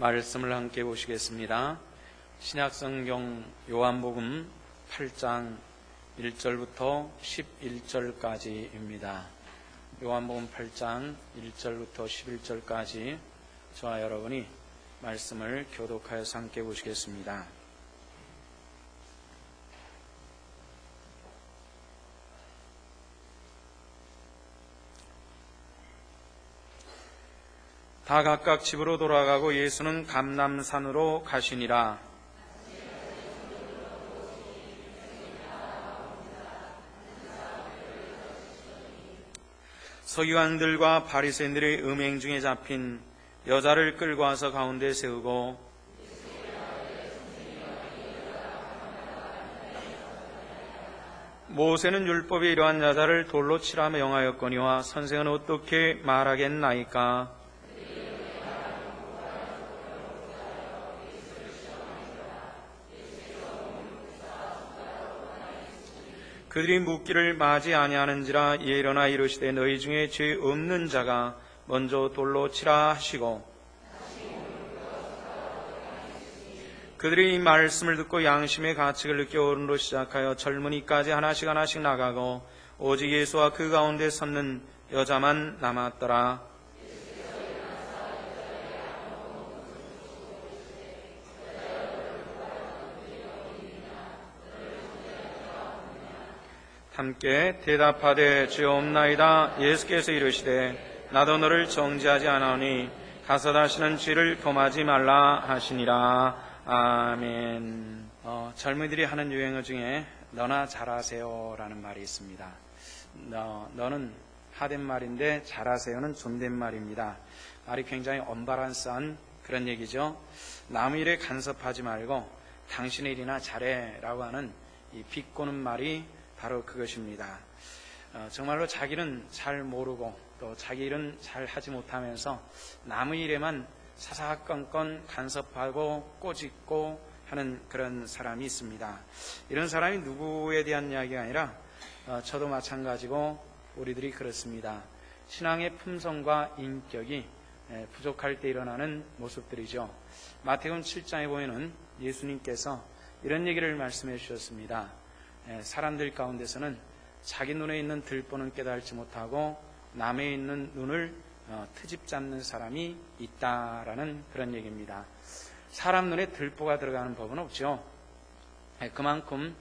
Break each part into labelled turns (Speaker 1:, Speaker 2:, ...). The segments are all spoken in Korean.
Speaker 1: 말씀을 함께 보시겠습니다. 신약성경 요한복음 8장 1절부터 11절까지입니다. 요한복음 8장 1절부터 11절까지 저와 여러분이 말씀을 교독하여서 함께 보시겠습니다. 다 각각 집으로 돌아가고 예수는 감람산으로 가시니라. 서기관들과 바리새인들의 음행 중에 잡힌 여자를 끌고 와서 가운데 세우고 모세는 율법에 이러한 여자를 돌로 치라 명하였거니와 선생은 어떻게 말하겠나이까? 그들이 묻기를 마지 아니하는지라. 이에 일어나 이르시되 너희 중에 죄 없는 자가 먼저 돌로 치라 하시고, 그들이 이 말씀을 듣고 양심의 가책을 느껴 어른으로 시작하여 젊은이까지 하나씩 나가고 오직 예수와 그 가운데 섰는 여자만 남았더라. 함께 대답하되 주여 없나이다. 예수께서 이르시되 나도 너를 정죄하지 않으니 가서 다시는 죄를 범하지 말라 하시니라. 아멘. 젊은이들이 하는 유행어 중에 너나 잘하세요 라는 말이 있습니다. 너는 하댓말인데 잘하세요는 존댓말입니다. 말이 굉장히 언밸런스한 그런 얘기죠. 남의 일에 간섭하지 말고 당신의 일이나 잘해 라고 하는 이 비꼬는 말이 바로 그것입니다. 정말로 자기는 잘 모르고 또 자기 일은 잘 하지 못하면서 남의 일에만 사사건건 간섭하고 꼬집고 하는 그런 사람이 있습니다. 이런 사람이 누구에 대한 이야기가 아니라 저도 마찬가지고 우리들이 그렇습니다. 신앙의 품성과 인격이 부족할 때 일어나는 모습들이죠. 마태복음 7장에 보면은 예수님께서 이런 얘기를 말씀해 주셨습니다. 사람들 가운데서는 자기 눈에 있는 들보는 깨달지 못하고 남에 있는 눈을 트집 잡는 사람이 있다라는 그런 얘기입니다. 사람 눈에 들보가 들어가는 법은 없죠. 그만큼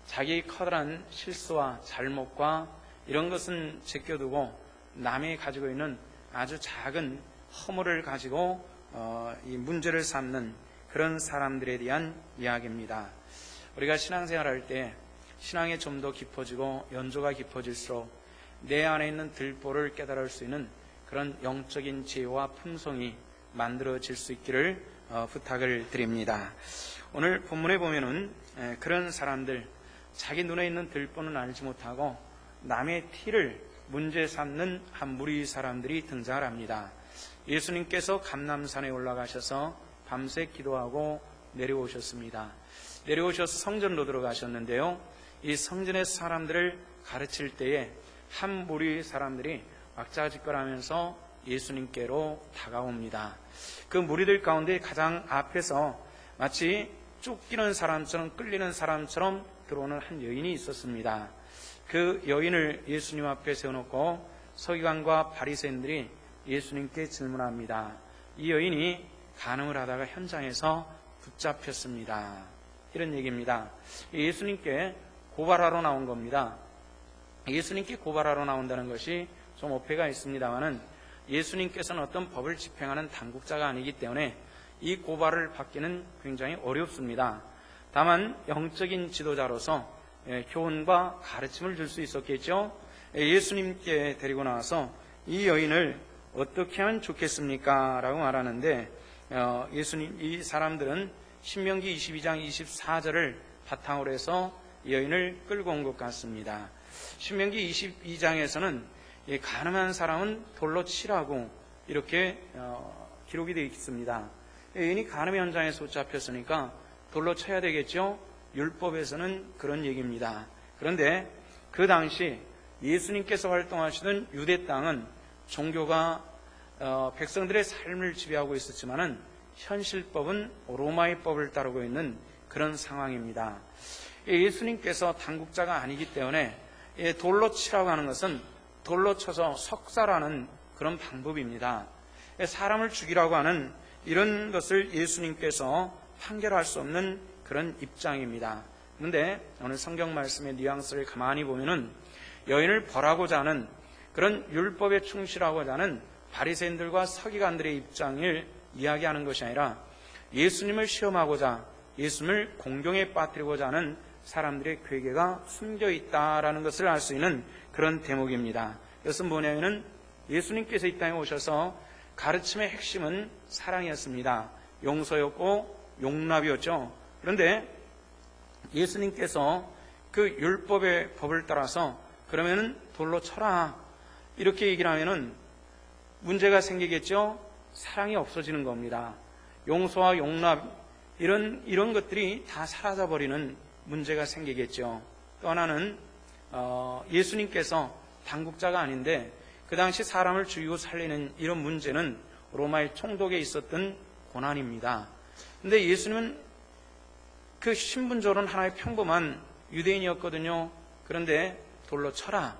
Speaker 1: 자기의 커다란 실수와 잘못과 이런 것은 제껴두고 남이 가지고 있는 아주 작은 허물을 가지고 이 문제를 삼는 그런 사람들에 대한 이야기입니다. 우리가 신앙생활할 때 신앙이 좀 더 깊어지고 연조가 깊어질수록 내 안에 있는 들보를 깨달을 수 있는 그런 영적인 지혜와 품성이 만들어질 수 있기를 부탁을 드립니다. 오늘 본문에 보면은 그런 사람들, 자기 눈에 있는 들보는 알지 못하고 남의 티를 문제 삼는 한 무리 사람들이 등장을 합니다. 예수님께서 감람산에 올라가셔서 밤새 기도하고 내려오셨습니다. 내려오셔서 성전으로 들어가셨는데요. 이 성전의 사람들을 가르칠 때에 한 무리 사람들이 왁자지껄하면서 예수님께로 다가옵니다. 그 무리들 가운데 가장 앞에서 마치 쫓기는 사람처럼 끌리는 사람처럼 들어오는 한 여인이 있었습니다. 그 여인을 예수님 앞에 세워놓고 서기관과 바리새인들이 예수님께 질문합니다. 이 여인이 간음을 하다가 현장에서 붙잡혔습니다. 이런 얘기입니다. 예수님께 고발하러 나온 겁니다. 예수님께 고발하러 나온다는 것이 좀 어폐가 있습니다만은 예수님께서는 어떤 법을 집행하는 당국자가 아니기 때문에 이 고발을 받기는 굉장히 어렵습니다. 다만 영적인 지도자로서 교훈과 가르침을 줄 수 있었겠죠. 예수님께 데리고 나와서 이 여인을 어떻게 하면 좋겠습니까? 라고 말하는데 예수님, 이 사람들은 신명기 22장 24절을 바탕으로 해서 여인을 끌고 온 것 같습니다. 신명기 22장에서는 가늠한 사람은 돌로 치라고 이렇게 기록이 되어 있습니다. 여인이 간음 현장에서 붙잡혔으니까 돌로 쳐야 되겠죠. 율법에서는 그런 얘기입니다. 그런데 그 당시 예수님께서 활동하시던 유대 땅은 종교가 백성들의 삶을 지배하고 있었지만은 현실법은 로마의 법을 따르고 있는 그런 상황입니다. 예수님께서 당국자가 아니기 때문에 돌로 치라고 하는 것은 돌로 쳐서 석살하는 그런 방법입니다. 사람을 죽이라고 하는 이런 것을 예수님께서 판결할 수 없는 그런 입장입니다. 그런데 오늘 성경 말씀의 뉘앙스를 가만히 보면은 여인을 벌하고자 하는 그런 율법에 충실하고자 하는 바리새인들과 서기관들의 입장을 이야기하는 것이 아니라 예수님을 시험하고자 예수님을 공경에 빠뜨리고자 하는 사람들의 괴계가 숨겨 있다라는 것을 알 수 있는 그런 대목입니다. 이것은 뭐냐면은 예수님께서 이 땅에 오셔서 가르침의 핵심은 사랑이었습니다. 용서였고 용납이었죠. 그런데 예수님께서 그 율법의 법을 따라서 그러면은 돌로 쳐라 이렇게 얘기를 하면은 문제가 생기겠죠. 사랑이 없어지는 겁니다. 용서와 용납 이런 것들이 다 사라져버리는 문제가 생기겠죠. 또 하나는 예수님께서 당국자가 아닌데 그 당시 사람을 죽이고 살리는 이런 문제는 로마의 총독에 있었던 고난입니다. 그런데 예수님은 그 신분적으로는 하나의 평범한 유대인이었거든요. 그런데 돌로 쳐라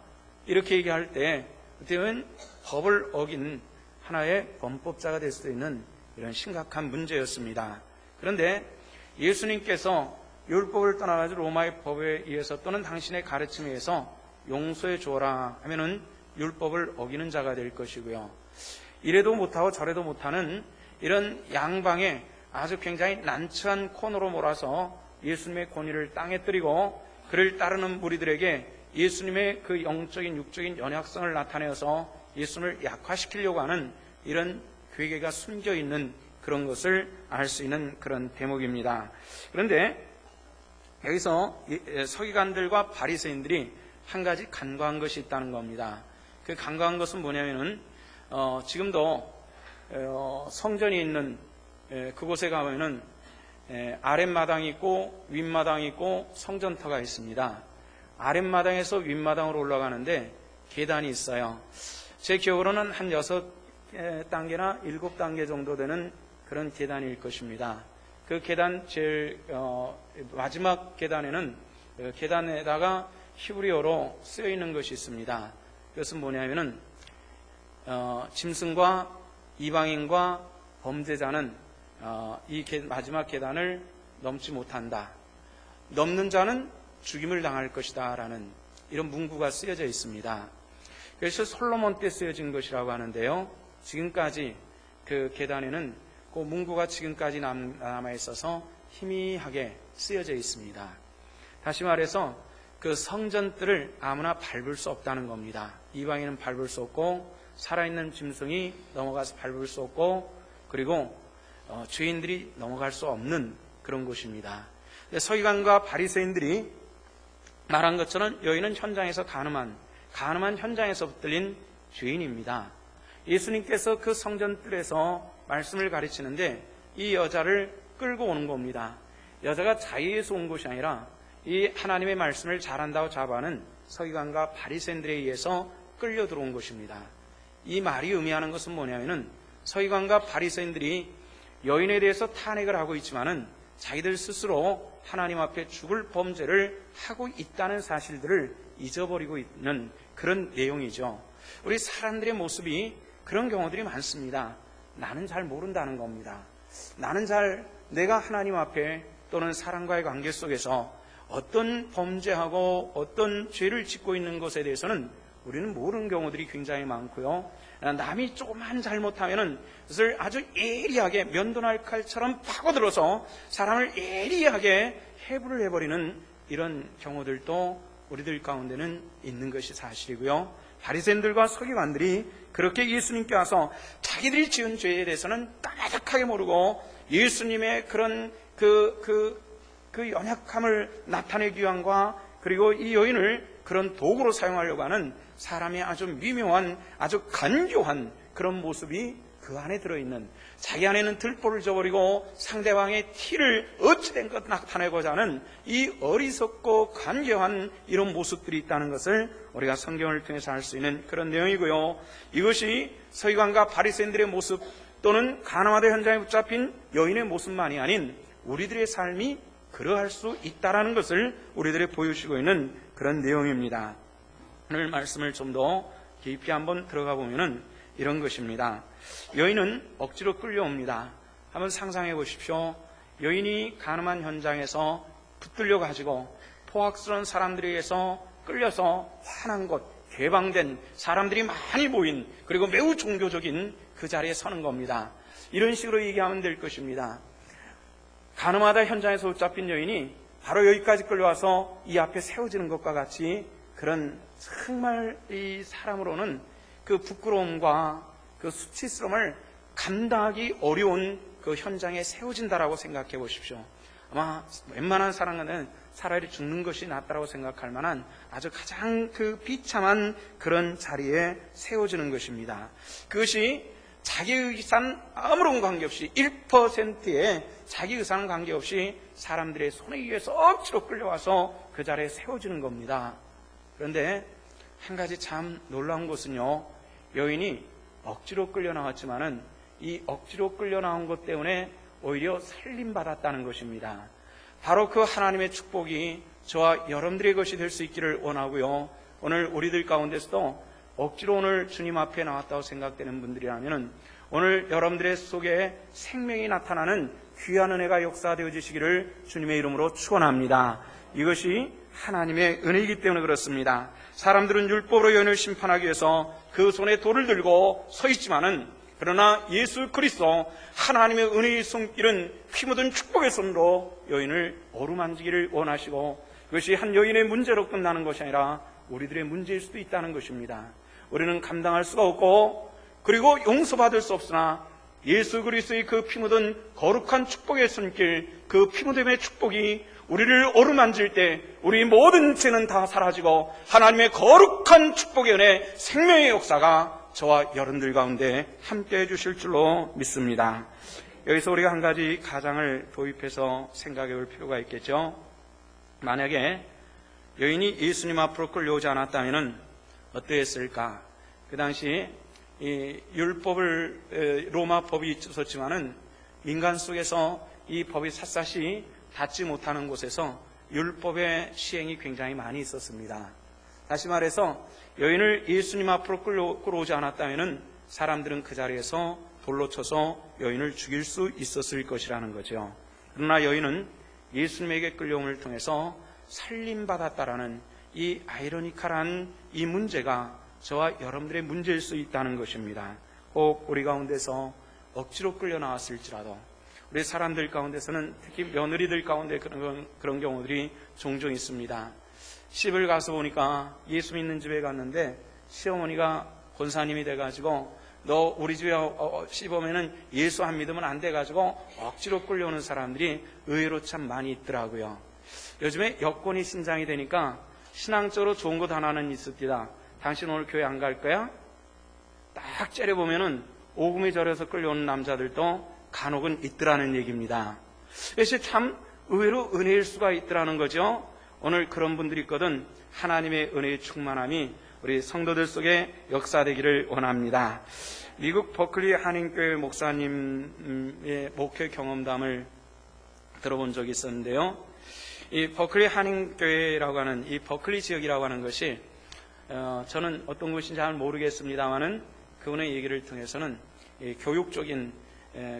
Speaker 1: 이렇게 얘기할 때 어떻게 보면 법을 어긴 하나의 범법자가 될 수도 있는 이런 심각한 문제였습니다. 그런데 예수님께서 율법을 떠나가지고 로마의 법에 의해서 또는 당신의 가르침에 의해서 용서해 주어라 하면은 율법을 어기는 자가 될 것이고요. 이래도 못하고 저래도 못하는 이런 양방에 아주 굉장히 난처한 코너로 몰아서 예수님의 권위를 땅에 뜨리고 그를 따르는 무리들에게 예수님의 그 영적인 육적인 연약성을 나타내어서 예수님을 약화시키려고 하는 이런 괴계가 숨겨있는 그런 것을 알 수 있는 그런 대목입니다. 그런데 여기서 서기관들과 바리새인들이 한 가지 간과한 것이 있다는 겁니다. 그 간과한 것은 뭐냐면은 지금도 성전이 있는 그곳에 가면은 아랫마당이 있고 윗마당이 있고 성전터가 있습니다. 아랫마당에서 윗마당으로 올라가는데 계단이 있어요. 제 기억으로는 한 6단계나 7단계 정도 되는 그런 계단일 것입니다. 그 계단 제일 마지막 계단에는 계단에다가 히브리어로 쓰여 있는 것이 있습니다. 그것은 뭐냐면은 짐승과 이방인과 범죄자는 이 마지막 계단을 넘지 못한다. 넘는 자는 죽임을 당할 것이다 라는 이런 문구가 쓰여져 있습니다. 그래서 솔로몬 때 쓰여진 것이라고 하는데요. 지금까지 그 계단에는 그 문구가 지금까지 남아 있어서 희미하게 쓰여져 있습니다. 다시 말해서 그 성전들을 아무나 밟을 수 없다는 겁니다. 이방인은 밟을 수 없고 살아있는 짐승이 넘어가서 밟을 수 없고 그리고 죄인들이 넘어갈 수 없는 그런 곳입니다. 서기관과 바리새인들이 말한 것처럼 여인은 현장에서 가늠한 현장에서 붙들린 죄인입니다. 예수님께서 그 성전뜰에서 말씀을 가르치는데 이 여자를 끌고 오는 겁니다. 여자가 자의에서 온 것이 아니라 이 하나님의 말씀을 잘한다고 자부하는 서기관과 바리새인들에 의해서 끌려 들어온 것입니다. 이 말이 의미하는 것은 뭐냐면은 서기관과 바리새인들이 여인에 대해서 탄핵을 하고 있지만은 자기들 스스로 하나님 앞에 죽을 범죄를 하고 있다는 사실들을 잊어버리고 있는 그런 내용이죠. 우리 사람들의 모습이 그런 경우들이 많습니다. 나는 잘 모른다는 겁니다. 내가 하나님 앞에 또는 사람과의 관계 속에서 어떤 범죄하고 어떤 죄를 짓고 있는 것에 대해서는 우리는 모르는 경우들이 굉장히 많고요. 남이 조금만 잘못하면은 그것을 아주 예리하게 면도날 칼처럼 파고들어서 사람을 예리하게 해부를 해버리는 이런 경우들도 우리들 가운데는 있는 것이 사실이고요. 바리새인들과 서기관들이 그렇게 예수님께 와서 자기들이 지은 죄에 대해서는 까마득하게 모르고 예수님의 그런 그 연약함을 나타내기 위함과 그리고 이 여인을 그런 도구로 사용하려고 하는 사람의 아주 미묘한 아주 간교한 그런 모습이 그 안에 들어있는, 자기 안에는 들보를 저버리고 상대방의 티를 어찌된 것 나타내고자 하는 이 어리석고 간교한 이런 모습들이 있다는 것을 우리가 성경을 통해서 알 수 있는 그런 내용이고요. 이것이 서기관과 바리새인들의 모습, 또는 가나마다 현장에 붙잡힌 여인의 모습만이 아닌 우리들의 삶이 그러할 수 있다라는 것을 우리들에 보여주시고 있는 그런 내용입니다. 오늘 말씀을 좀 더 깊이 한번 들어가 보면은 이런 것입니다. 여인은 억지로 끌려옵니다. 한번 상상해 보십시오. 여인이 가늠한 현장에서 붙들려 가지고 포악스러운 사람들에 의해서 끌려서 환한 곳, 개방된 사람들이 많이 모인, 그리고 매우 종교적인 그 자리에 서는 겁니다. 이런 식으로 얘기하면 될 것입니다. 가늠하다 현장에서 붙잡힌 여인이 바로 여기까지 끌려와서 이 앞에 세워지는 것과 같이 그런 정말 이 사람으로는 그 부끄러움과 그 수치스러움을 감당하기 어려운 그 현장에 세워진다라고 생각해 보십시오. 아마 웬만한 사람은 차라리 죽는 것이 낫다라고 생각할 만한 아주 가장 그 비참한 그런 자리에 세워지는 것입니다. 그것이 자기 의사는 아무런 관계없이 1%의 자기 의사는 관계없이 사람들의 손에 의해서 억지로 끌려와서 그 자리에 세워지는 겁니다. 그런데 한 가지 참 놀라운 것은요, 여인이 억지로 끌려 나왔지만은 이 억지로 끌려 나온 것 때문에 오히려 살림받았다는 것입니다. 바로 그 하나님의 축복이 저와 여러분들의 것이 될 수 있기를 원하고요. 오늘 우리들 가운데서도 억지로 오늘 주님 앞에 나왔다고 생각되는 분들이라면 오늘 여러분들의 속에 생명이 나타나는 귀한 은혜가 역사되어지시기를 주님의 이름으로 축원합니다. 이것이 하나님의 은혜이기 때문에 그렇습니다. 사람들은 율법으로 여인을 심판하기 위해서 그 손에 돌을 들고 서 있지만은, 그러나 예수 그리스도 하나님의 은혜의 손길은 피 묻은 축복의 손으로 여인을 어루만지기를 원하시고, 그것이 한 여인의 문제로 끝나는 것이 아니라 우리들의 문제일 수도 있다는 것입니다. 우리는 감당할 수가 없고 그리고 용서받을 수 없으나 예수 그리스도의 그 피 묻은 거룩한 축복의 손길, 그 피 묻음의 축복이 우리를 어루만질 때 우리 모든 죄는 다 사라지고 하나님의 거룩한 축복의 은혜, 생명의 역사가 저와 여러분들 가운데 함께해 주실 줄로 믿습니다. 여기서 우리가 한 가지 가정을 도입해서 생각해 볼 필요가 있겠죠. 만약에 여인이 예수님 앞으로 끌려오지 않았다면 어떠했을까? 그 당시 이 율법을 로마 법이 있었지만은 민간 속에서 이 법이 샅샅이 닿지 못하는 곳에서 율법의 시행이 굉장히 많이 있었습니다. 다시 말해서 여인을 예수님 앞으로 끌어오지 않았다면 사람들은 그 자리에서 돌로 쳐서 여인을 죽일 수 있었을 것이라는 거죠. 그러나 여인은 예수님에게 끌려옴을 통해서 살림받았다라는 이 아이러니컬한 이 문제가 저와 여러분들의 문제일 수 있다는 것입니다. 꼭 우리 가운데서 억지로 끌려 나왔을지라도 우리 사람들 가운데서는 특히 며느리들 가운데 그런 경우들이 종종 있습니다. 시집을 가서 보니까 예수 믿는 집에 갔는데 시어머니가 권사님이 돼가지고 너 우리 집에 시집 오면은 예수 안 믿으면 안 돼가지고 억지로 끌려오는 사람들이 의외로 참 많이 있더라고요. 요즘에 여권이 신장이 되니까 신앙적으로 좋은 것 하나는 있습니다. 당신 오늘 교회 안 갈 거야? 딱 째려보면은 오금이 저려서 끌려오는 남자들도 간혹은 있더라는 얘기입니다. 그래서 참 의외로 은혜일 수가 있더라는 거죠. 오늘 그런 분들이 있거든. 하나님의 은혜의 충만함이 우리 성도들 속에 역사되기를 원합니다. 미국 버클리 한인교회 목사님의 목회 경험담을 들어본 적이 있었는데요. 이 버클리 한인교회라고 하는 이 버클리 지역이라고 하는 것이 저는 어떤 곳인지 잘 모르겠습니다만은 그분의 얘기를 통해서는 교육적인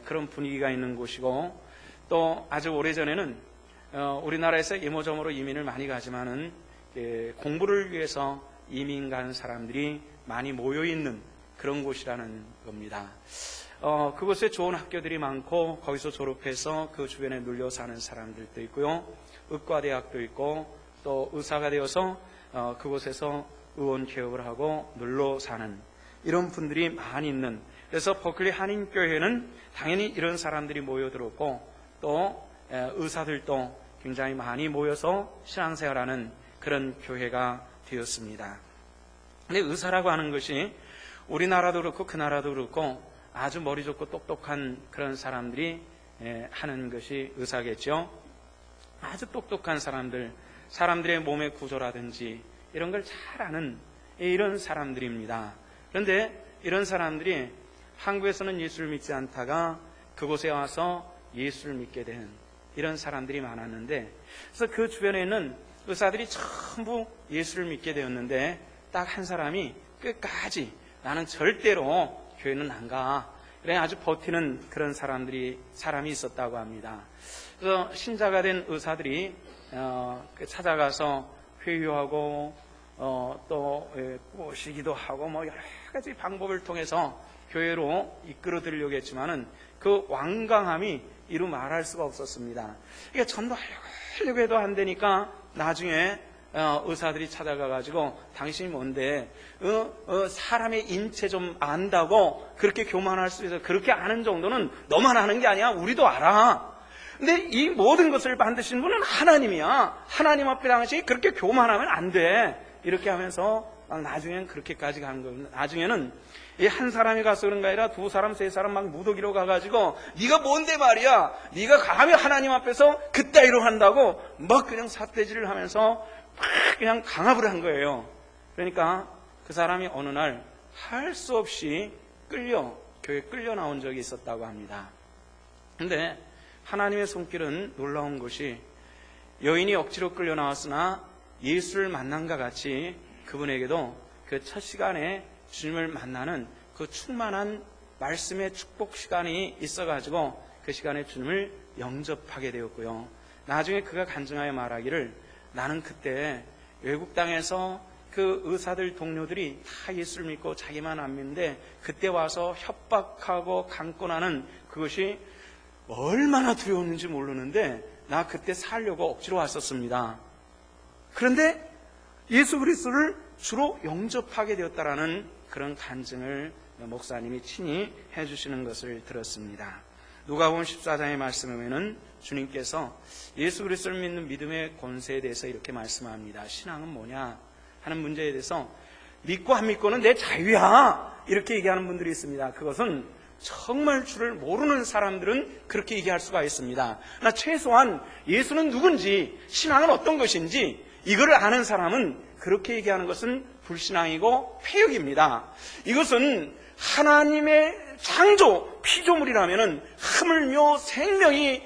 Speaker 1: 그런 분위기가 있는 곳이고, 또 아주 오래전에는 우리나라에서 이모저모로 이민을 많이 가지만은 공부를 위해서 이민 가는 사람들이 많이 모여있는 그런 곳이라는 겁니다. 그곳에 좋은 학교들이 많고 거기서 졸업해서 그 주변에 눌려 사는 사람들도 있고요. 의과대학도 있고 또 의사가 되어서 그곳에서 의원 개업을 하고 눌러 사는 이런 분들이 많이 있는, 그래서 버클리 한인교회는 당연히 이런 사람들이 모여들었고 또 의사들도 굉장히 많이 모여서 신앙생활하는 그런 교회가 되었습니다. 근데 의사라고 하는 것이 우리나라도 그렇고 그 나라도 그렇고 아주 머리 좋고 똑똑한 그런 사람들이 하는 것이 의사겠죠. 아주 똑똑한 사람들, 사람들의 몸의 구조라든지 이런 걸 잘 아는 이런 사람들입니다. 그런데 이런 사람들이 한국에서는 예수를 믿지 않다가 그곳에 와서 예수를 믿게 된 이런 사람들이 많았는데, 그래서 그 주변에는 의사들이 전부 예수를 믿게 되었는데 딱 한 사람이 끝까지 나는 절대로 교회는 안 가. 그래 아주 버티는 그런 사람이 있었다고 합니다. 그래서 신자가 된 의사들이 찾아가서 회유하고 또 꼬시기도 하고 뭐 여러 가지 방법을 통해서 교회로 이끌어들려고 했지만은 그 완강함이 이루 말할 수가 없었습니다. 그러니까 전도하려고 해도 안 되니까 나중에 의사들이 찾아가가지고 당신이 뭔데 사람의 인체 좀 안다고 그렇게 교만할 수 있어. 그렇게 아는 정도는 너만 아는 게 아니야. 우리도 알아. 근데 이 모든 것을 만드신 분은 하나님이야. 하나님 앞에 당신이 그렇게 교만하면 안 돼. 이렇게 하면서 나중에는 그렇게까지 가는 거예요. 나중에는 이 한 사람이 가서 그런 게 아니라 두 사람, 세 사람 막 무더기로 가가지고 네가 뭔데 말이야. 네가 감히 하나님 앞에서 그따위로 한다고 막 그냥 삿대질을 하면서 막 그냥 강압을 한 거예요. 그러니까 그 사람이 어느 날 할 수 없이 교회에 끌려 나온 적이 있었다고 합니다. 근데 하나님의 손길은 놀라운 것이 여인이 억지로 끌려 나왔으나 예수를 만난과 같이 그분에게도 그 첫 시간에 주님을 만나는 그 충만한 말씀의 축복 시간이 있어가지고 그 시간에 주님을 영접하게 되었고요. 나중에 그가 간증하여 말하기를 나는 그때 외국 땅에서 그 의사들 동료들이 다 예수를 믿고 자기만 안 믿는데 그때 와서 협박하고 강권하는 그것이 얼마나 두려웠는지 모르는데 나 그때 살려고 억지로 왔었습니다. 그런데 예수 그리스도를 주로 영접하게 되었다라는 그런 간증을 목사님이 친히 해주시는 것을 들었습니다. 누가복음 14장의 말씀에 보면은 주님께서 예수 그리스도를 믿는 믿음의 권세에 대해서 이렇게 말씀합니다. 신앙은 뭐냐 하는 문제에 대해서 믿고 안 믿고는 내 자유야 이렇게 얘기하는 분들이 있습니다. 그것은 정말 주를 모르는 사람들은 그렇게 얘기할 수가 있습니다. 그러나 최소한 예수는 누군지 신앙은 어떤 것인지 이거를 아는 사람은 그렇게 얘기하는 것은 불신앙이고 폐역입니다. 이것은 하나님의 창조 피조물이라면 하물며 생명이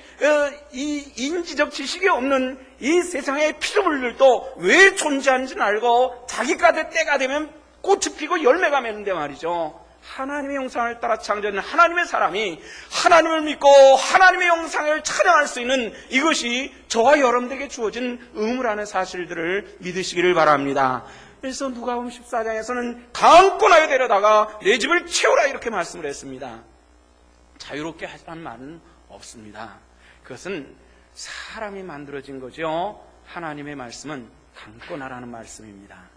Speaker 1: 이 인지적 지식이 없는 이 세상의 피조물들도 왜 존재하는지는 알고 자기가 때가 되면 꽃이 피고 열매가 맺는데 말이죠. 하나님의 형상을 따라 창조된 하나님의 사람이 하나님을 믿고 하나님의 형상을 찬양할 수 있는 이것이 저와 여러분들에게 주어진 의무라는 사실들을 믿으시기를 바랍니다. 그래서 누가복음 14장에서는 강권하여 데려다가 내 집을 채우라 이렇게 말씀을 했습니다. 자유롭게 하자는 말은 없습니다. 그것은 사람이 만들어진 거죠. 하나님의 말씀은 강권하라는 말씀입니다.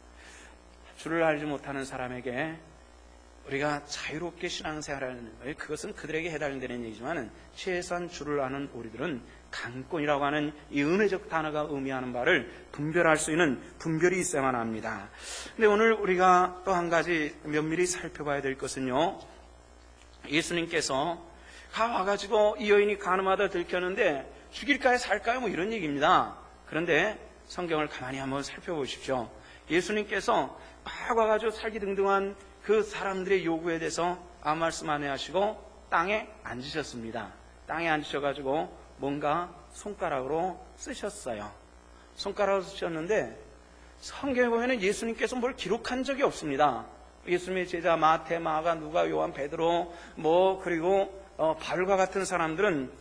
Speaker 1: 주를 알지 못하는 사람에게 우리가 자유롭게 신앙생활하는 거예요. 그것은 그들에게 해당되는 얘기지만 최소한 주를 아는 우리들은 강권이라고 하는 이 은혜적 단어가 의미하는 바를 분별할 수 있는 분별이 있어야만 합니다. 근데 오늘 우리가 또 한 가지 면밀히 살펴봐야 될 것은요, 예수님께서 와가지고 이 여인이 가늠하다 들켰는데 죽일까요 살까요 뭐 이런 얘기입니다. 그런데 성경을 가만히 한번 살펴보십시오. 예수님께서 막 와가지고 살기등등한 그 사람들의 요구에 대해서 아무 말씀 안 하시고 땅에 앉으셨습니다. 땅에 앉으셔가지고 뭔가 손가락으로 쓰셨어요. 손가락으로 쓰셨는데 성경에 보면 예수님께서 뭘 기록한 적이 없습니다. 예수님의 제자 마태, 마가, 누가, 요한, 베드로 그리고 바울과 같은 사람들은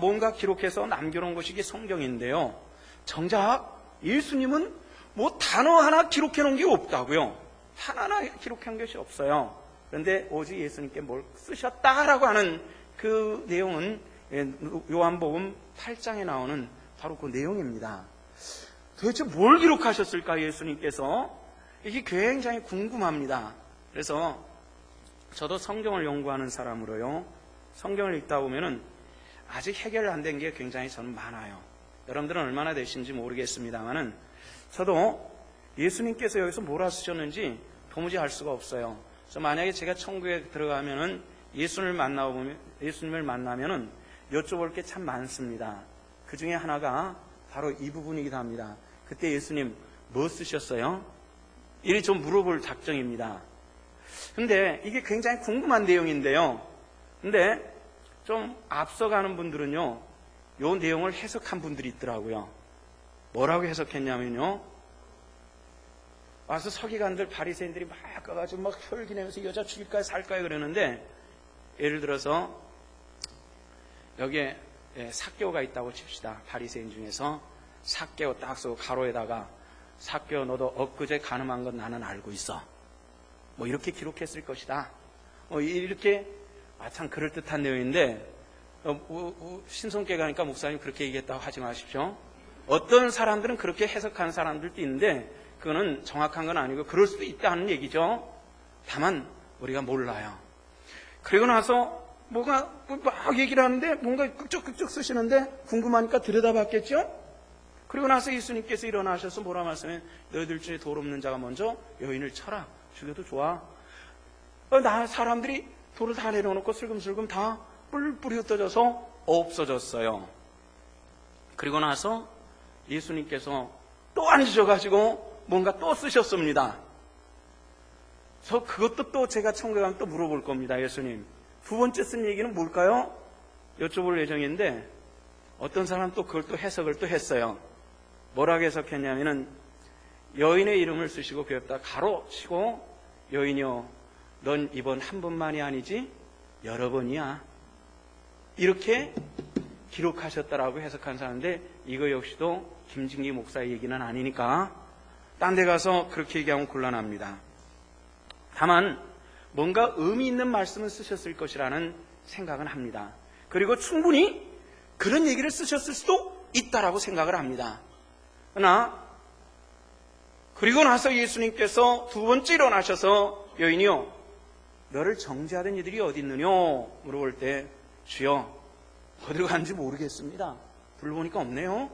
Speaker 1: 뭔가 기록해서 남겨놓은 것이 이게 성경인데요. 정작 예수님은 뭐 단어 하나 기록해 놓은 게 없다고요. 하나하나 기록한 것이 없어요. 그런데 오직 예수님께 뭘 쓰셨다라고 하는 그 내용은 요한복음 8장에 나오는 바로 그 내용입니다. 도대체 뭘 기록하셨을까 예수님께서? 이게 굉장히 궁금합니다. 그래서 저도 성경을 연구하는 사람으로요, 성경을 읽다 보면은 아직 해결 안 된 게 굉장히 저는 많아요. 여러분들은 얼마나 되신지 모르겠습니다만은 저도 예수님께서 여기서 뭐라 쓰셨는지 도무지 알 수가 없어요. 그래서 만약에 제가 천국에 들어가면은 예수님을 만나면은 여쭤볼 게 참 많습니다. 그 중에 하나가 바로 이 부분이기도 합니다. 그때 예수님 뭐 쓰셨어요? 이리 좀 물어볼 작정입니다. 근데 이게 굉장히 궁금한 내용인데요. 근데 좀 앞서가는 분들은요, 요 내용을 해석한 분들이 있더라고요. 뭐라고 해석했냐면요, 와서 서기관들 바리새인들이 막 가가지고 막 혈기 내면서 여자 죽일까요 살까요 그러는데, 예를 들어서 여기에 삭개오가 있다고 칩시다. 바리새인 중에서 삭개오 딱 쓰고 가로에다가 삭개오 너도 엊그제 간음한 건 나는 알고 있어. 뭐 이렇게 기록했을 것이다. 이렇게 참 그럴듯한 내용인데, 신성계 가니까 목사님 그렇게 얘기했다고 하지 마십시오. 어떤 사람들은 그렇게 해석하는 사람들도 있는데 그거는 정확한 건 아니고 그럴 수도 있다는 얘기죠. 다만 우리가 몰라요. 그리고 나서 뭐가 막 얘기를 하는데 뭔가 끄적끄적 쓰시는데 궁금하니까 들여다봤겠죠. 그리고 나서 예수님께서 일어나셔서 뭐라 말씀해? 너희들 중에 돌 없는 자가 먼저 여인을 쳐라. 죽여도 좋아. 사람들이 돌을 다 내려놓고 슬금슬금 다 뿔뿔이 흩어져서 없어졌어요. 그리고 나서 예수님께서 또 앉으셔가지고 뭔가 또 쓰셨습니다. 저 그것도 또 제가 천국에 가면 또 물어볼 겁니다. 예수님, 두 번째 쓴 얘기는 뭘까요? 여쭤볼 예정인데 어떤 사람 또 그걸 또 해석을 또 했어요. 뭐라고 해석했냐면은 여인의 이름을 쓰시고 그였다 가로 치고 여인이여 넌 이번 한 번만이 아니지 여러 번이야. 이렇게 기록하셨다라고 해석한 사람인데 이거 역시도 김진기 목사의 얘기는 아니니까 딴 데 가서 그렇게 얘기하면 곤란합니다. 다만 뭔가 의미 있는 말씀을 쓰셨을 것이라는 생각은 합니다. 그리고 충분히 그런 얘기를 쓰셨을 수도 있다라고 생각을 합니다. 그러나 그리고 나서 예수님께서 두 번째 일어나셔서 여인이요 너를 정죄하던 이들이 어디 있느뇨 물어볼 때 주여 어디로 갔는지 모르겠습니다. 불러보니까 없네요.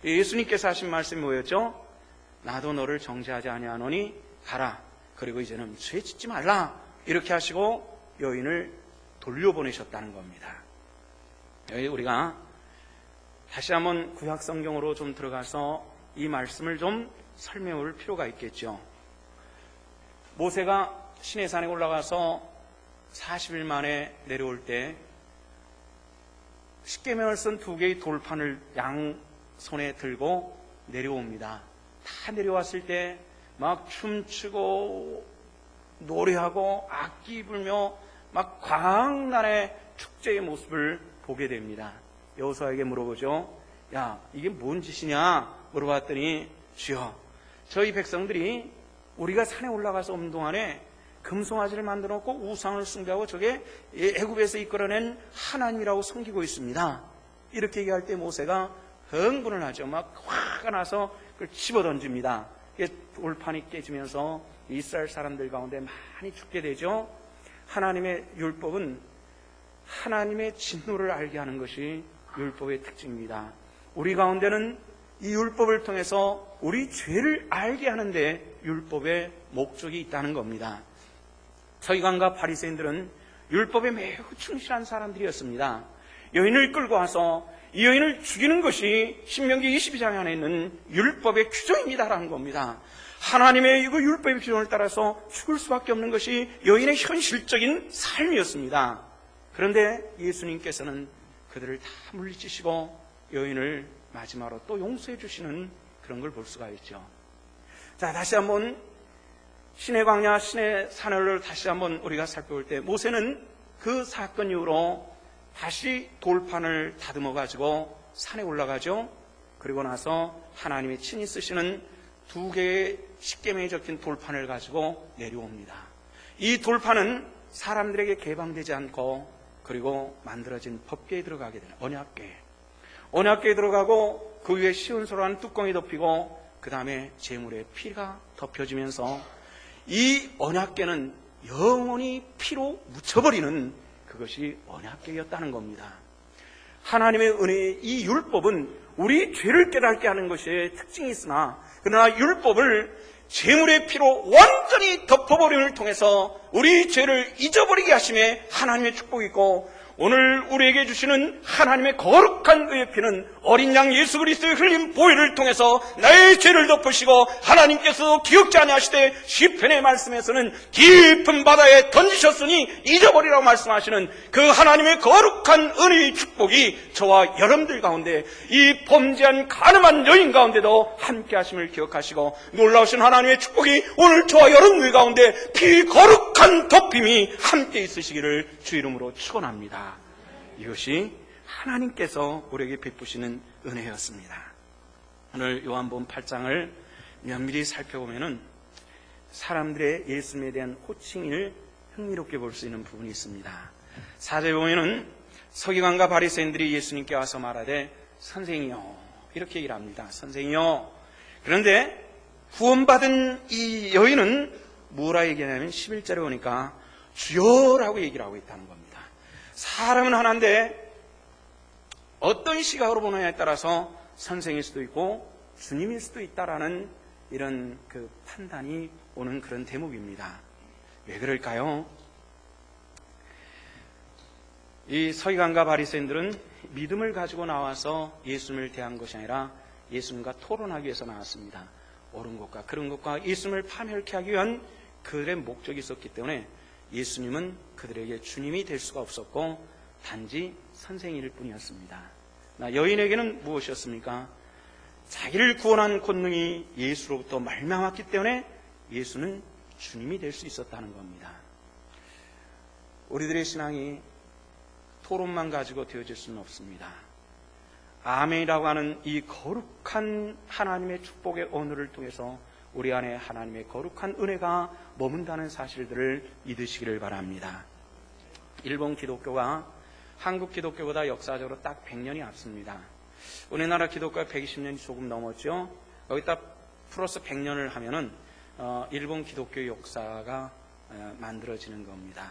Speaker 1: 예수님께서 하신 말씀이 뭐였죠? 나도 너를 정죄하지 아니하노니 가라. 그리고 이제는 죄 짓지 말라. 이렇게 하시고 여인을 돌려보내셨다는 겁니다. 여기 우리가 다시 한번 구약 성경으로 좀 들어가서 이 말씀을 좀 설명해 볼 필요가 있겠죠. 모세가 시내산에 올라가서 40일 만에 내려올 때 십계명을 쓴 두 개의 돌판을 양손에 들고 내려옵니다. 다 내려왔을 때 막 춤추고 노래하고 악기 불며 막 광란의 축제의 모습을 보게 됩니다. 여호수아에게 물어보죠. 야, 이게 뭔 짓이냐 물어봤더니 주여, 저희 백성들이 우리가 산에 올라가서 없는 동안에 금송아지를 만들어 놓고 우상을 숭배하고 저게 애굽에서 이끌어낸 하나님이라고 섬기고 있습니다. 이렇게 얘기할 때 모세가 흥분을 하죠. 막 화가 나서 그걸 집어던집니다. 돌판이 깨지면서 이스라엘 사람들 가운데 많이 죽게 되죠. 하나님의 율법은 하나님의 진노를 알게 하는 것이 율법의 특징입니다. 우리 가운데는 이 율법을 통해서 우리 죄를 알게 하는데 율법의 목적이 있다는 겁니다. 서기관과 바리새인들은 율법에 매우 충실한 사람들이었습니다. 여인을 끌고 와서 이 여인을 죽이는 것이 신명기 22장에 안에 있는 율법의 규정입니다라는 겁니다. 하나님의 이거 율법의 규정을 따라서 죽을 수밖에 없는 것이 여인의 현실적인 삶이었습니다. 그런데 예수님께서는 그들을 다 물리치시고 여인을 마지막으로 또 용서해 주시는 그런 걸 볼 수가 있죠. 자, 다시 한번 신의 광야, 신의 산을 다시 한번 우리가 살펴볼 때 모세는 그 사건 이후로 다시 돌판을 다듬어 가지고 산에 올라가죠. 그리고 나서 하나님이 친히 쓰시는 두 개의 십계명이 적힌 돌판을 가지고 내려옵니다. 이 돌판은 사람들에게 개방되지 않고 그리고 만들어진 법궤에 들어가게 되는 언약궤에 들어가고 그 위에 시온소라는 뚜껑이 덮이고 그 다음에 제물의 피가 덮여지면서 이 언약궤는 영원히 피로 묻혀버리는 그것이 언약궤였다는 겁니다. 하나님의 은혜의 이 율법은 우리 죄를 깨닫게 하는 것이 특징이 있으나 그러나 율법을 제물의 피로 완전히 덮어버림을 통해서 우리 죄를 잊어버리게 하심에 하나님의 축복이 있고
Speaker 2: 오늘 우리에게 주시는 하나님의 거룩한 의의 피는 어린 양 예수 그리스도의 흘린 보혈을 통해서 나의 죄를 덮으시고 하나님께서 기억지 아니하시되 시편의 말씀에서는 깊은 바다에 던지셨으니 잊어버리라고 말씀하시는 그 하나님의 거룩한 은혜의 축복이 저와 여러분들 가운데, 이 범죄한 가늠한 여인 가운데도 함께 하심을 기억하시고, 놀라우신 하나님의 축복이 오늘 저와 여러분들 가운데 피 거룩한 덮임이 함께 있으시기를 주 이름으로 축원합니다. 이것이 하나님께서 우리에게 베푸시는 은혜였습니다. 오늘 요한복음 8장을 면밀히 살펴보면은 사람들의 예수님에 대한 호칭을 흥미롭게 볼 수 있는 부분이 있습니다. 4절에 보면은 서기관과 바리새인들이 예수님께 와서 말하되 선생이요, 이렇게 얘기를 합니다. 선생이요. 그런데 구원받은 이 여인은 뭐라 얘기하냐면 11절에 보니까 주여라고 얘기를 하고 있다는 겁니다. 사람은 하나인데 어떤 시각으로 보느냐에 따라서 선생일 수도 있고 주님일 수도 있다라는 이런 그 판단이 오는 그런 대목입니다. 왜 그럴까요? 이 서기관과 바리새인들은 믿음을 가지고 나와서 예수님을 대한 것이 아니라 예수님과 토론하기 위해서 나왔습니다. 옳은 것과 그런 것과 예수님을 판별케 하기 위한 그들의 목적이 있었기 때문에 예수님은 그들에게 주님이 될 수가 없었고 단지 선생일 뿐이었습니다. 여인에게는 무엇이었습니까? 자기를 구원한 권능이 예수로부터 말미암았기 때문에 예수는 주님이 될 수 있었다는 겁니다. 우리들의 신앙이 토론만 가지고 되어질 수는 없습니다. 아멘이라고 하는 이 거룩한 하나님의 축복의 언어를 통해서 우리 안에 하나님의 거룩한 은혜가 머문다는 사실들을 믿으시기를 바랍니다. 일본 기독교가 한국 기독교보다 역사적으로 딱 100년이 앞섭니다. 우리나라 기독교가 120년이 조금 넘었죠. 여기다 플러스 100년을 하면은 일본 기독교 역사가 만들어지는 겁니다.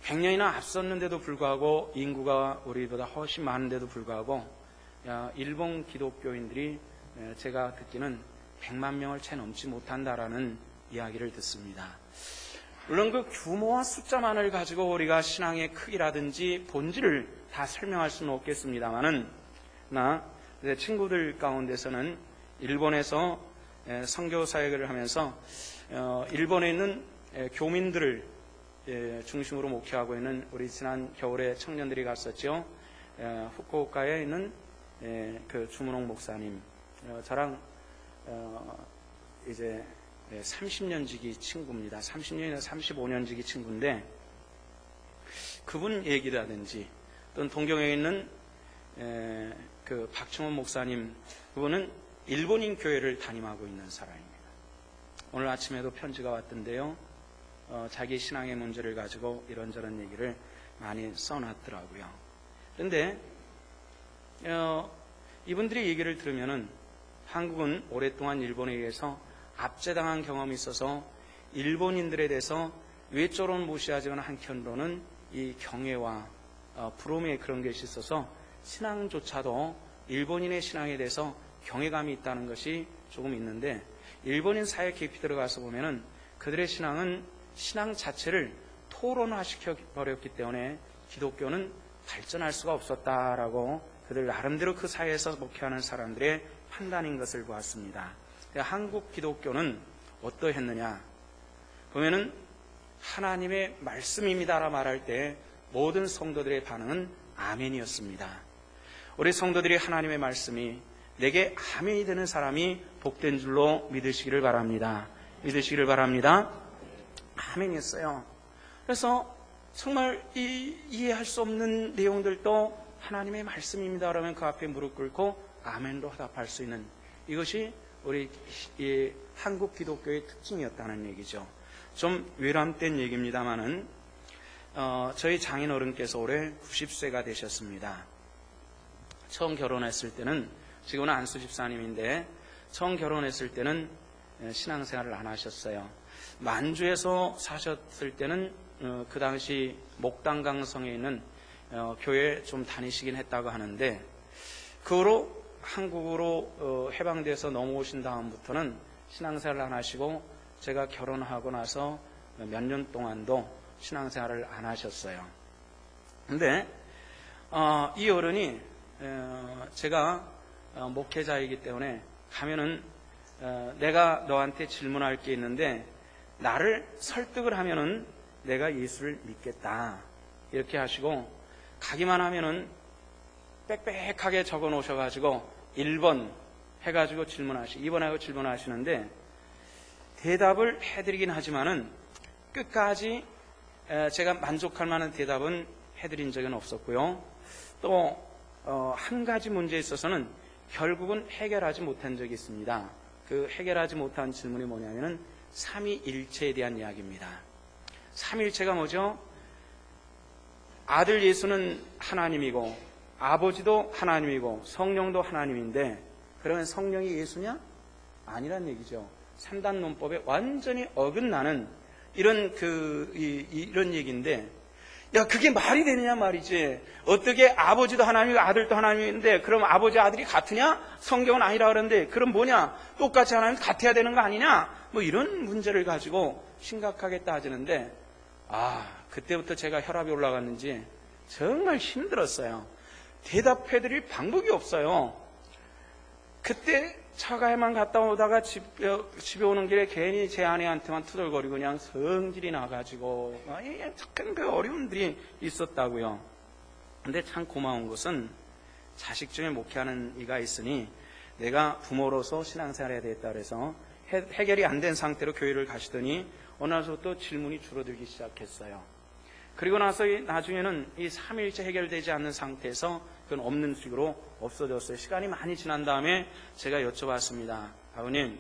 Speaker 2: 100년이나 앞섰는데도 불구하고 인구가 우리보다 훨씬 많은데도 불구하고 일본 기독교인들이 제가 듣기는 100만 명을 채 넘지 못한다라는 이야기를 듣습니다. 물론 그 규모와 숫자만을 가지고 우리가 신앙의 크기라든지 본질을 다 설명할 수는 없겠습니다만은 제 친구들 가운데서는 일본에서 선교 사역을 하면서 일본에 있는 교민들을 중심으로 목회하고 있는 우리 지난 겨울에 청년들이 갔었죠. 후쿠오카에 있는 그 주문홍 목사님, 저랑 이제 30년 지기 친구입니다. 30년이나 35년 지기 친구인데 그분 얘기라든지 또는 동경에 있는 그 박충원 목사님, 그분은 일본인 교회를 담임하고 있는 사람입니다. 오늘 아침에도 편지가 왔던데요. 자기 신앙의 문제를 가지고 이런저런 얘기를 많이 써놨더라고요. 그런데 이분들의 얘기를 들으면은 한국은 오랫동안 일본에 의해서 압제당한 경험이 있어서 일본인들에 대해서 외적으로는 무시하지만 한편으로는 이 경애와 부러움의 그런 것이 있어서 신앙조차도 일본인의 신앙에 대해서 경외감이 있다는 것이 조금 있는데, 일본인 사회 깊이 들어가서 보면은 그들의 신앙은 신앙 자체를 토론화시켜 버렸기 때문에 기독교는 발전할 수가 없었다라고 그들 나름대로 그 사회에서 목회하는 사람들의 판단인 것을 보았습니다. 한국 기독교는 어떠했느냐 보면은 하나님의 말씀입니다라 말할 때 모든 성도들의 반응은 아멘이었습니다. 우리 성도들이 하나님의 말씀이 내게 아멘이 되는 사람이 복된 줄로 믿으시기를 바랍니다. 믿으시기를 바랍니다. 아멘이었어요. 그래서 정말 이해할 수 없는 내용들도 하나님의 말씀입니다 그러면 그 앞에 무릎 꿇고 아멘으로 화답할 수 있는, 이것이 우리 한국 기독교의 특징이었다는 얘기죠. 좀 외람된 얘기입니다만은 저희 장인어른께서 올해 90세가 되셨습니다. 처음 결혼했을 때는, 지금은 안수 집사님인데 처음 결혼했을 때는 신앙생활을 안 하셨어요. 만주에서 사셨을 때는 그 당시 목당강성에 있는 교회에 좀 다니시긴 했다고 하는데, 그 후로 한국으로 해방돼서 넘어오신 다음부터는 신앙생활을 안 하시고 제가 결혼하고 나서 몇 년 동안도 신앙생활을 안 하셨어요. 근데 이 어른이 제가 목회자이기 때문에 가면은 내가 너한테 질문할 게 있는데 나를 설득을 하면은 내가 예수를 믿겠다 이렇게 하시고, 가기만 하면은 빽빽하게 적어 놓으셔가지고 1번 해가지고 2번 하고 질문하시는데, 대답을 해드리긴 하지만은 끝까지 제가 만족할 만한 대답은 해드린 적은 없었고요. 또 한 가지 문제에 있어서는 결국은 해결하지 못한 적이 있습니다. 그 해결하지 못한 질문이 뭐냐면은 삼위일체에 대한 이야기입니다. 삼위일체가 뭐죠? 아들 예수는 하나님이고 아버지도 하나님이고 성령도 하나님인데, 그러면 성령이 예수냐? 아니란 얘기죠. 3단 논법에 완전히 어긋나는 이런 얘기인데, 야, 그게 말이 되느냐 말이지. 어떻게 아버지도 하나님이고 아들도 하나님인데 그럼 아버지 아들이 같으냐? 성경은 아니라 그러는데 그럼 뭐냐? 똑같이 하나님 같아야 되는 거 아니냐? 뭐 이런 문제를 가지고 심각하게 따지는데, 그때부터 제가 혈압이 올라갔는지 정말 힘들었어요. 대답해드릴 방법이 없어요. 그때 처가에만 갔다 오다가 집에 오는 길에 괜히 제 아내한테만 투덜거리고 그냥 성질이 나가지고 큰 그 어려움들이 있었다고요. 근데 참 고마운 것은 자식 중에 목회하는 이가 있으니 내가 부모로서 신앙생활을 해야 되겠다 그래서 해결이 안 된 상태로 교회를 가시더니 어느 날부터 질문이 줄어들기 시작했어요. 그리고 나서 나중에는 이 삼위일체 해결되지 않는 상태에서 그건 없는 식으로 없어졌어요. 시간이 많이 지난 다음에 제가 여쭤봤습니다. 아버님,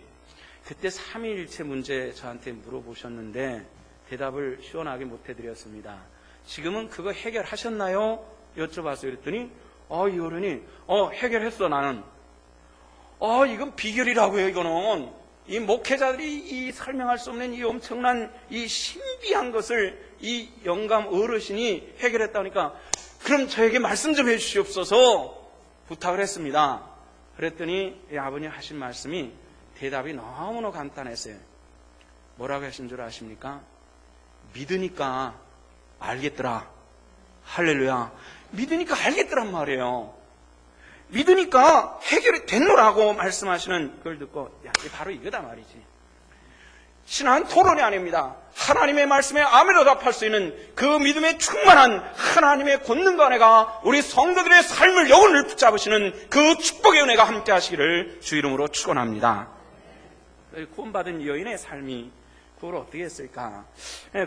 Speaker 2: 그때 삼위일체 문제 저한테 물어보셨는데 대답을 시원하게 못 해드렸습니다. 지금은 그거 해결하셨나요? 여쭤봤어요. 그랬더니 이 어른이 해결했어 나는. 이건 비결이라고요. 이거는 이 목회자들이 이 설명할 수 없는 이 엄청난 이 신비한 것을 이 영감 어르신이 해결했다니까, 그럼 저에게 말씀 좀 해주시옵소서 부탁을 했습니다. 그랬더니 이 아버님 하신 말씀이 대답이 너무나 간단했어요. 뭐라고 하신 줄 아십니까? 믿으니까 알겠더라. 할렐루야. 믿으니까 알겠더란 말이에요. 믿으니까 해결이 됐노라고 말씀하시는 그걸 듣고, 이게 바로 이거다 말이지. 신앙은 토론이 아닙니다. 하나님의 말씀에 아멘으로 답할 수 있는 그 믿음에 충만한 하나님의 권능과 은혜가 우리 성도들의 삶을 영혼을 붙잡으시는 그 축복의 은혜가 함께 하시기를 주 이름으로 축원합니다. 구원받은 여인의 삶이 그 후로 어떻게 했을까?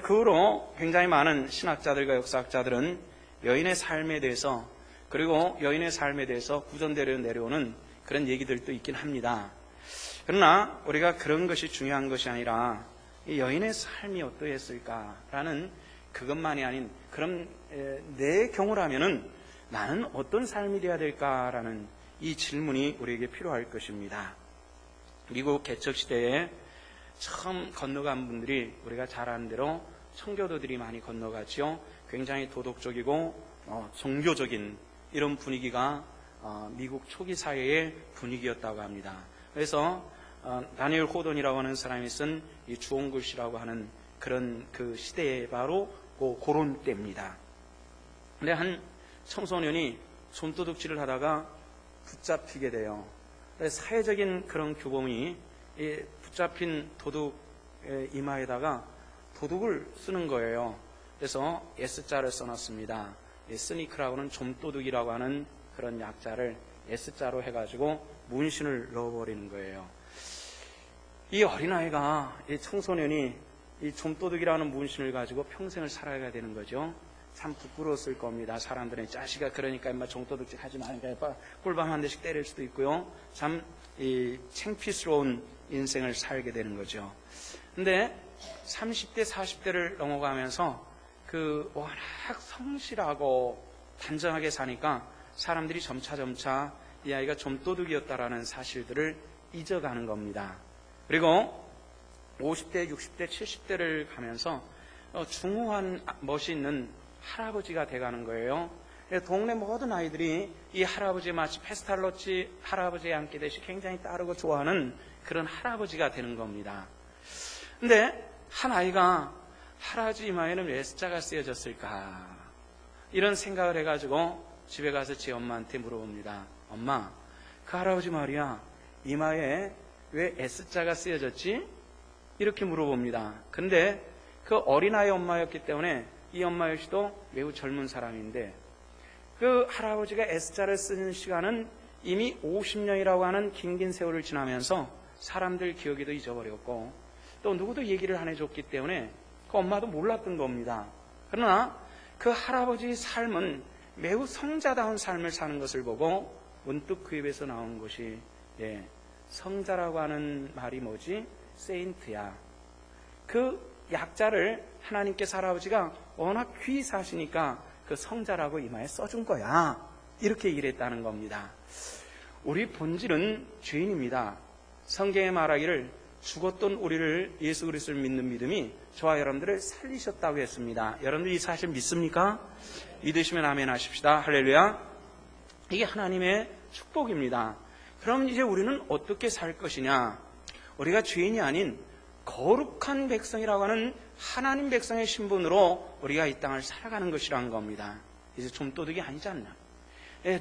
Speaker 2: 그 후로 굉장히 많은 신학자들과 역사학자들은 여인의 삶에 대해서, 그리고 여인의 삶에 대해서 구전대로 내려오는 그런 얘기들도 있긴 합니다. 그러나 우리가 그런 것이 중요한 것이 아니라 이 여인의 삶이 어떠했을까라는 그것만이 아닌, 그럼 내 경우라면은 나는 어떤 삶이 되어야 될까라는 이 질문이 우리에게 필요할 것입니다. 미국 개척시대에 처음 건너간 분들이 우리가 잘 아는 대로 청교도들이 많이 건너갔죠. 굉장히 도덕적이고 종교적인 이런 분위기가 미국 초기 사회의 분위기였다고 합니다. 그래서 다니엘 호돈이라고 하는 사람이 쓴 이 주홍글씨라고 하는 그런 그 시대에 바로 그런 때입니다. 근데 한 청소년이 손도둑질을 하다가 붙잡히게 돼요. 사회적인 그런 규범이 붙잡힌 도둑의 이마에다가 도둑을 쓰는 거예요. 그래서 S자를 써놨습니다. 스니크라고는 좀도둑이라고 하는 그런 약자를 S자로 해가지고 문신을 넣어버리는 거예요. 이 어린아이가, 이 청소년이 이 좀도둑이라는 문신을 가지고 평생을 살아가야 되는 거죠. 참 부끄러웠을 겁니다. 사람들은 자식아 그러니까 인마 좀도둑질 하지 말니까 꿀밤 한 대씩 때릴 수도 있고요. 참 이 창피스러운 인생을 살게 되는 거죠. 근데 30대 40대를 넘어가면서 그 워낙 성실하고 단정하게 사니까 사람들이 점차 이 아이가 좀도둑이었다라는 사실들을 잊어가는 겁니다. 그리고 50대, 60대, 70대를 가면서 중후한 멋이 있는 할아버지가 돼가는 거예요. 동네 모든 아이들이 이 할아버지 마치 페스탈로치 할아버지에 앉기듯이 굉장히 따르고 좋아하는 그런 할아버지가 되는 겁니다. 근데 한 아이가 할아버지 이마에는 왜 S자가 쓰여졌을까? 이런 생각을 해가지고 집에 가서 제 엄마한테 물어봅니다. 엄마, 그 할아버지 말이야, 이마에 왜 S자가 쓰여졌지? 이렇게 물어봅니다. 근데 그 어린아이 엄마였기 때문에 이 엄마 역시도 매우 젊은 사람인데 그 할아버지가 S자를 쓰는 시간은 이미 50년이라고 하는 긴 세월을 지나면서 사람들 기억에도 잊어버렸고 또 누구도 얘기를 안 해줬기 때문에 그 엄마도 몰랐던 겁니다. 그러나 그 할아버지의 삶은 매우 성자다운 삶을 사는 것을 보고 문득 그 입에서 나온 것이 성자라고 하는 말이 뭐지? 세인트야. 그 약자를 하나님께서 할아버지가 워낙 귀히 사시니까 그 성자라고 이마에 써준 거야. 이렇게 얘기를 했다는 겁니다. 우리 본질은 죄인입니다. 성경에 말하기를 죽었던 우리를 예수 그리스도를 믿는 믿음이 저와 여러분들을 살리셨다고 했습니다. 여러분들 이 사실 믿습니까? 믿으시면 아멘 하십시다. 할렐루야. 이게 하나님의 축복입니다. 그럼 이제 우리는 어떻게 살 것이냐? 우리가 죄인이 아닌 거룩한 백성이라고 하는 하나님 백성의 신분으로 우리가 이 땅을 살아가는 것이라는 겁니다. 이제 좀 도둑이 아니지 않나?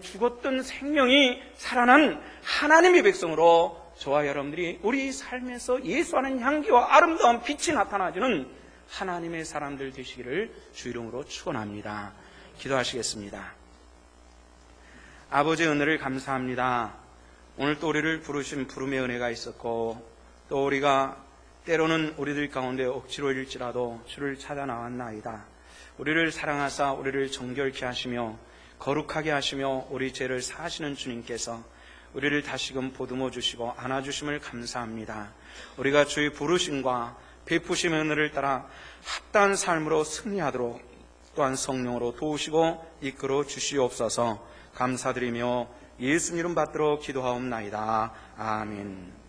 Speaker 2: 죽었던 생명이 살아난 하나님의 백성으로 저와 여러분들이 우리 삶에서 예수하는 향기와 아름다운 빛이 나타나주는 하나님의 사람들 되시기를 주 이름으로 축원합니다. 기도하시겠습니다. 아버지의 은혜를 감사합니다. 오늘 또 우리를 부르신 부름의 은혜가 있었고 또 우리가 때로는 우리들 가운데 억지로일지라도 주를 찾아 나왔나이다. 우리를 사랑하사 우리를 정결케 하시며 거룩하게 하시며 우리 죄를 사하시는 주님께서 우리를 다시금 보듬어 주시고 안아주심을 감사합니다. 우리가 주의 부르심과 베푸심의 은혜를 따라 합당한 삶으로 승리하도록 또한 성령으로 도우시고 이끌어 주시옵소서. 감사드리며 예수님 이름 받들어 기도하옵나이다. 아멘.